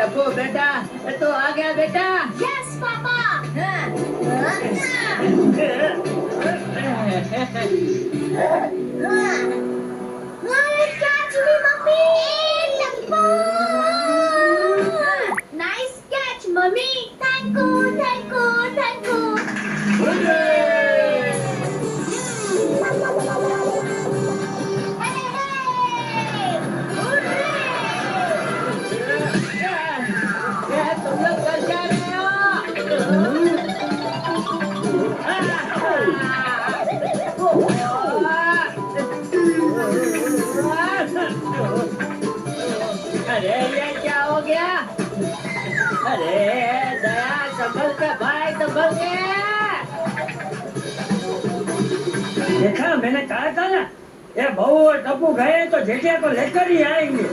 टप्पू बेटा तू आ गया बेटा yes papa catch me mummy Tappu nice catch mummy thank you तुम लोग कर जा रहे हो अरे ये क्या हो गया अरे दया संभल के भाई संभल के देखा मैंने कहा था ना ये बहू और टप्पू गए तो जेठिया को लेकर ही आएंगे